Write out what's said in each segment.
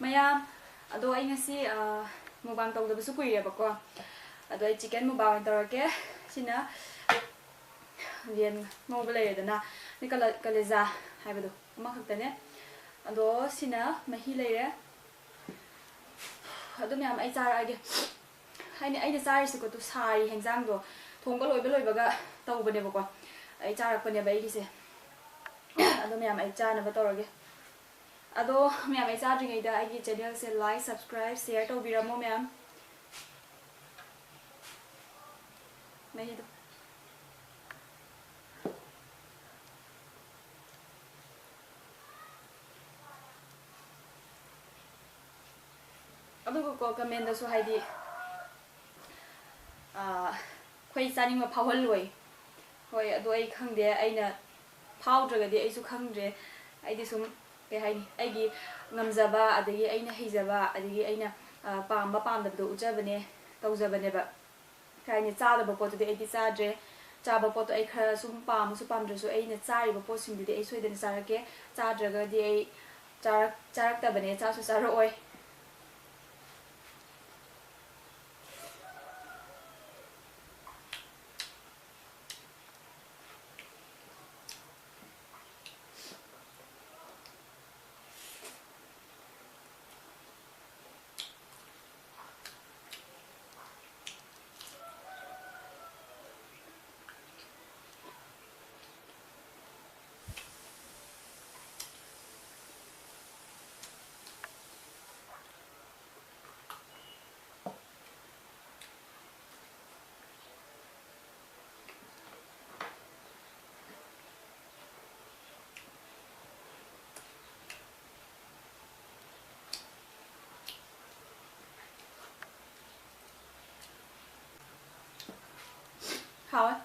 mayam ado ai ngasi mubang tawdabasu kuirebako ado ai chicken mubang tawrake sina yen ngobla leredana ni kaleza haibado ama khaktane ado sina mahi leire ado myam ai charage haini aina charisi ko to sari hengjang do thongba loibaga tawbane bako ai charakpane ba igise ado myam ai chana ba tawrage ado myam ai chadringai da ai channel se like subscribe share tawbiramo myam mahi do ado ko comment da so haidi khoi chaning ma phawal loi hoi ado ai khangde aina phawdragadi ai su khangdre aidi sum ke haini aigi ngamjaba adagi aina heijaba adagi aina pamba pamdabdo ujabane tawjabane ba kaini chadaba potu de aidi chadre chaba potu ai khara sum pam su pamdresu aina chari ba posim de ai soidan charake chadraga di ai charak tabane cha su charo oi hao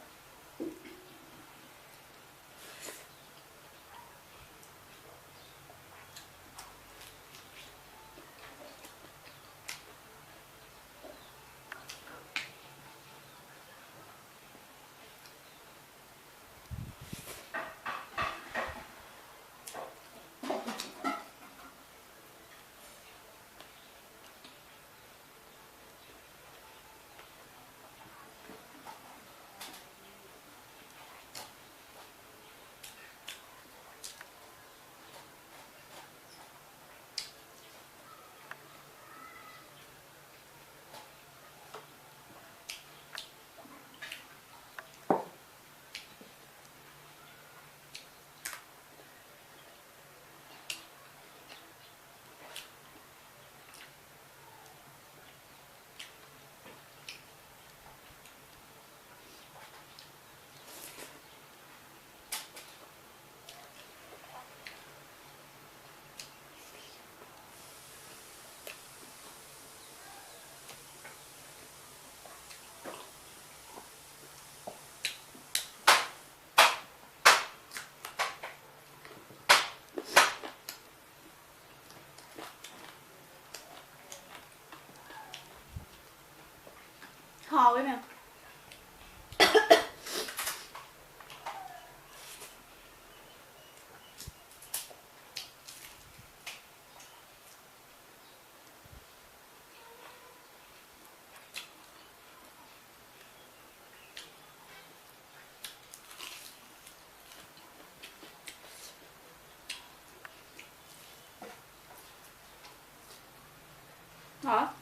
hao ấy mẹ hả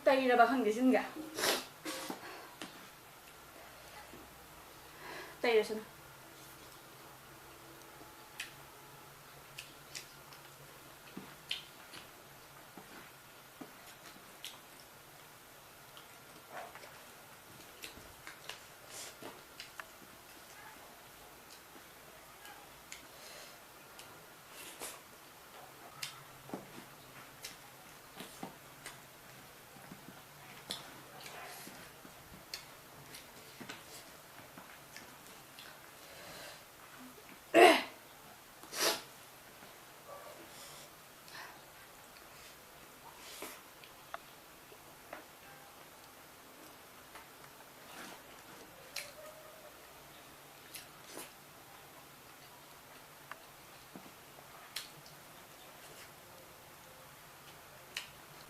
tây ra bà khăn cái xin cả tây ra xin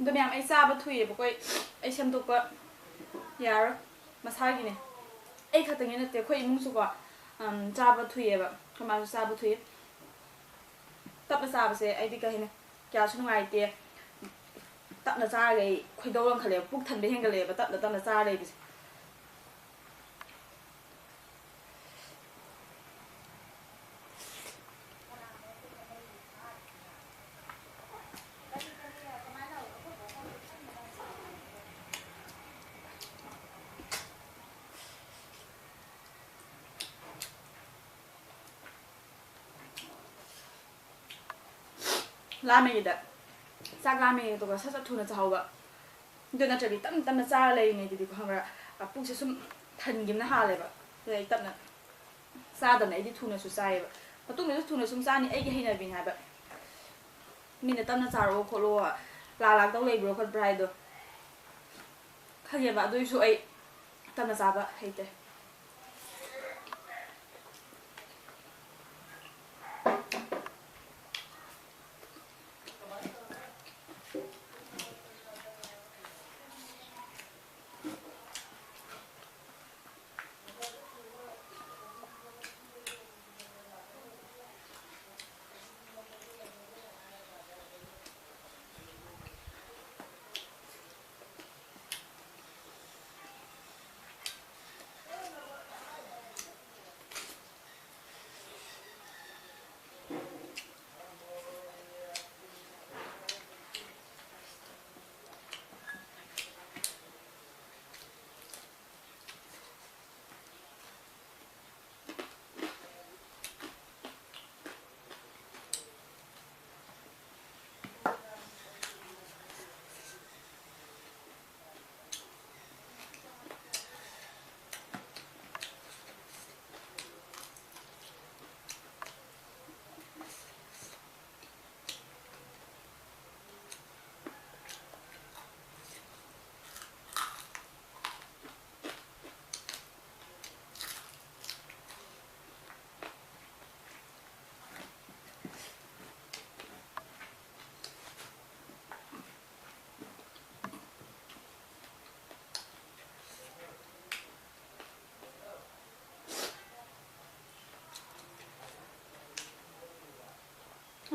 Tôi mẹ ai xa bắt thủy bởi ai xem tục bật Yar masagi ne ai khát tiếng này thì khơi mung su qua cha bắt thủy bật không ai xa bắt thủy tập là xa bật sẽ ai đi cái này kia xuống ngoài thì tập là xa cái khơi đâu lòng khơi lệ bốc thần bên hàng cái lệ và tập là xa đây 라면이다. 싹 라면이도 사서 투는 자오가. 근데 나 저기 땀 싸래 네 디디 그거라. 아쁘지 좀 탄김나 하래 봐. 그래 땀나 싸던 애디 투는 수 싸해 봐. 보통 내가 투는 좀 싸니 애기 해나 빈 하봐. 민네 땀나 싸로 콜로 라락 또 레이브로 콜 브라이도. 하게 봐. 도이수 애 땀나 싸봐 해대.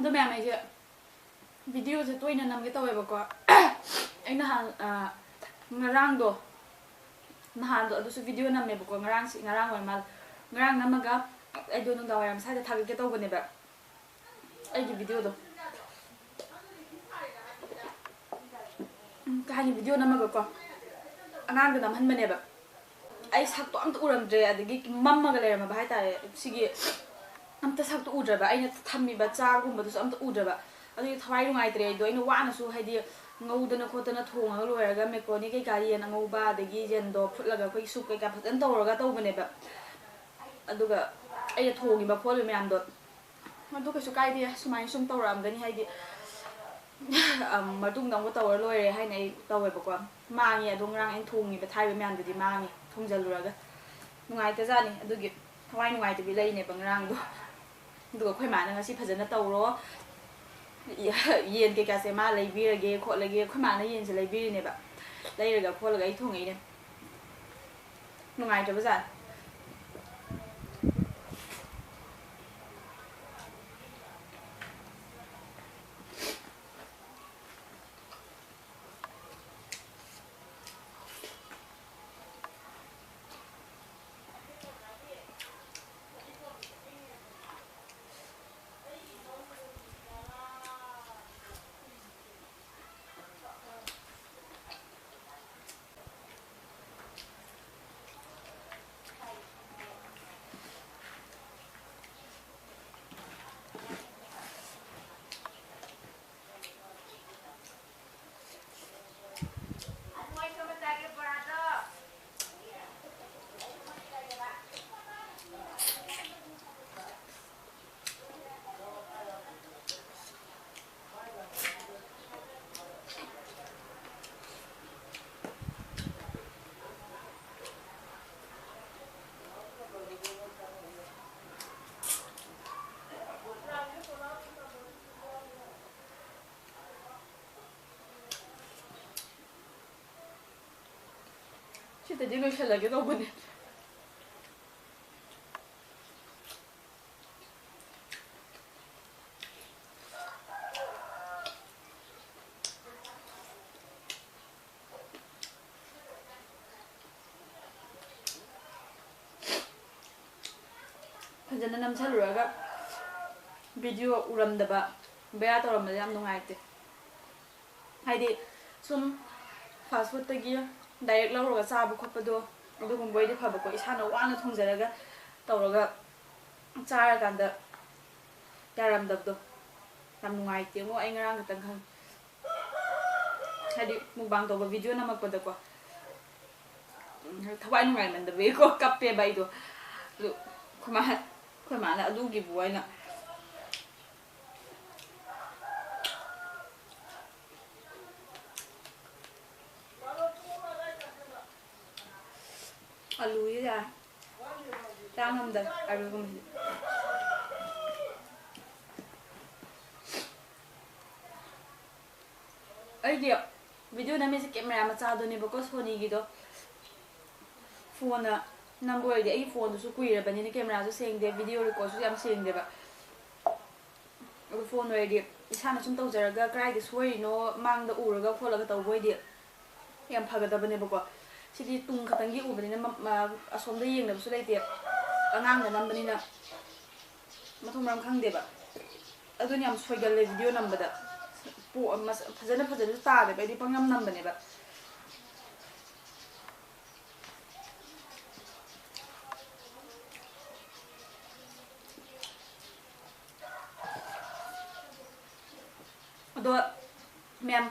Tôi mẹ mày chị video thì tôi nằm cái tôi bảo có anh là ngarang do nahan do adusu video nằm mẹ bảo có ngarang ngoài mà ngarang nằm mà ai do nung đào làm sao để thay cái tôi bên này bạn ai cái video đó cái hai video nằm mà có anh ăn cái nằm hơn bên này bạn ai sắc to am uram dre adigi mamma ga lerama ba haita sigi amta sak to udra ba aina thammi ba cha gumba du amta udra ba adu thawai rungai tre do ina wana su haidi ngaudana khotana thonga loiraga mekoni kai gari na ngauba adigi jendo phutlaga koi su kai ka phadan tawraga tawbane ba aduga ai thongi ba khol me am do adu ka su kai dia sumai sum tawram gani haidi matung dong ko tawar loire hai nei tawe ba ko mangi adung rang en thongi ba thai ba me am di mangi thongjaluraga nungai ta jani adugi thawai nungai te bi lei ne bangrang do du khoi ma na ngasi phajana tawro yen ke ka se ma lei bi rage kho lage khoi ma na yen se lei bi ne ba lei raga kho laga I thongi ne nungai ta ba jan ꯁꯤꯗꯗꯤ ꯂꯣꯏꯁꯤꯜꯂꯒꯦ ꯇꯧꯕꯅꯦ ꯐꯖꯅ ꯅꯝꯁꯜꯂꯨꯔꯒ video ꯎꯔꯝꯗꯕ ꯕꯦꯔꯥ ꯇꯧꯔꯝꯕꯗ ꯌꯥꯝ ꯅꯨꯡꯉꯥꯏꯇꯦ ꯍꯥꯏꯗꯤ ꯁꯨꯝ ꯐꯥꯁ ꯐꯨꯗꯇꯒꯤ direct ꯂꯧꯔꯒ ꯆꯥꯕ ꯈꯣꯠꯄꯗꯣ ꯑꯗꯨꯒꯨꯝꯕ ꯑꯣꯏꯗꯤ ꯐꯕꯀꯣ ꯏꯁꯥꯅ ꯋꯥꯅ ꯊꯣꯡꯖꯔꯒ ꯇꯧꯔꯒ ꯆꯥꯔꯀꯥꯟꯗ ꯌꯥꯔꯝꯗꯕꯗꯣ ꯌꯥꯝ ꯅꯨꯡꯉꯥꯏꯇꯦꯉꯣ ꯑꯩ ꯉꯔꯥꯡ ꯈꯛꯇꯪ ꯈꯪꯉꯦ ꯍꯥꯏꯗꯤ ꯃꯨꯛꯕꯥꯡ ꯇꯧꯕ ꯚꯤꯗꯤꯑꯣ ꯅꯝꯃꯛꯄꯗꯀꯣ ꯊꯋꯥꯏ ꯅꯨꯡꯉꯥꯏꯃꯟꯗꯕꯒꯤꯀꯣ ꯀꯞꯄꯦꯕ ꯑꯩꯗꯣ ꯑꯗꯨ ꯑꯩꯈꯣꯏ ꯃꯥꯅ ꯑꯗꯨꯒꯤꯕꯨ ꯑꯩꯅ ꯑꯂꯨꯁꯦ ꯌꯥꯔꯦ ꯆꯥ ꯉꯝꯗ꯭ꯔꯦ ꯑꯂꯨꯒꯨꯝꯕꯁꯦ ꯑꯩꯗꯤ ꯚꯤꯗꯤꯑꯣ ꯅꯝꯃꯤꯁꯦ ꯀꯦꯃꯦꯔꯥ ꯃꯆꯥꯗꯨꯅꯦꯕꯀꯣ ꯁꯣꯅꯤꯒꯤꯗꯣ ꯐꯣꯟꯅ ꯅꯝꯕ ꯑꯣꯏꯔꯗꯤ ꯑꯩꯒꯤ ꯐꯣꯟꯗꯨꯁꯨ ꯀꯨꯏꯔꯕꯅꯤꯅ ꯀꯦꯃꯦꯔꯥꯁꯨ ꯁꯦꯡꯗꯦ ꯚꯤꯗꯤꯑꯣ ꯔꯦꯀꯣꯔꯗꯁꯨ ꯌꯥꯝ ꯁꯦꯡꯗꯦꯕ ꯑꯗꯨ ꯐꯣꯟ ꯑꯣꯏꯔꯗꯤ ꯏꯁꯥꯅ ꯁꯨꯝ ꯇꯧꯖꯔꯒ ꯀꯗꯥꯏꯗ ꯁꯣꯏꯔꯤꯅꯣ ꯃꯥꯡꯗ ꯎꯔꯒ ꯈꯣꯠꯂꯒ ꯇꯧꯕ ꯑꯣꯏꯗꯤ ꯌꯥꯝ ꯐꯒꯗꯕꯅꯦꯕꯀꯣ ꯁꯤꯗꯤ ꯇꯨꯡ ꯈꯛꯇꯪꯒꯤ ꯎꯕꯅꯤꯅ ꯑꯁꯣꯝꯗ ꯌꯦꯡꯅꯕꯁꯨ ꯂꯩꯇꯦ ꯑꯉꯥꯡꯅ ꯅꯝꯕꯅꯤꯅ ꯃꯊꯣꯡ ꯃꯔꯝ ꯈꯪꯗꯦꯕ ꯑꯗꯨꯅ ꯌꯥꯝ ꯁꯣꯏꯒꯜꯂꯦ ꯚꯤꯗꯤꯑꯣ ꯅꯝꯕꯗ ꯐꯖꯅꯁꯨ ꯇꯥꯗꯦꯕ ꯑꯩꯗꯤ ꯄꯪꯅꯝ ꯅꯝꯕꯅꯦꯕ ꯑꯗꯣ ꯃꯌꯥꯝ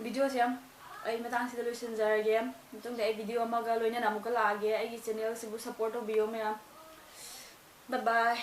ꯚꯤꯗꯤꯑꯣꯁꯦ ꯑꯩ ꯃꯇꯥꯡꯁꯤꯗ ꯂꯣꯏꯁꯤꯟꯖꯔꯒꯦ ꯃꯇꯨꯡꯗ ꯑꯩ ꯚꯤꯗꯤꯑꯣ ꯑꯃꯒ ꯂꯣꯏꯅꯅ ꯑꯃꯨꯛꯀ ꯂꯥꯛꯑꯒꯦ ꯑꯩꯒꯤ ꯆꯦꯅꯦꯜꯁꯤꯕꯨ ꯁꯞꯄꯣꯔꯠ ꯇꯧꯕꯤꯌꯣ ꯃꯌꯥꯝ ꯕꯥꯏ ꯕꯥꯏ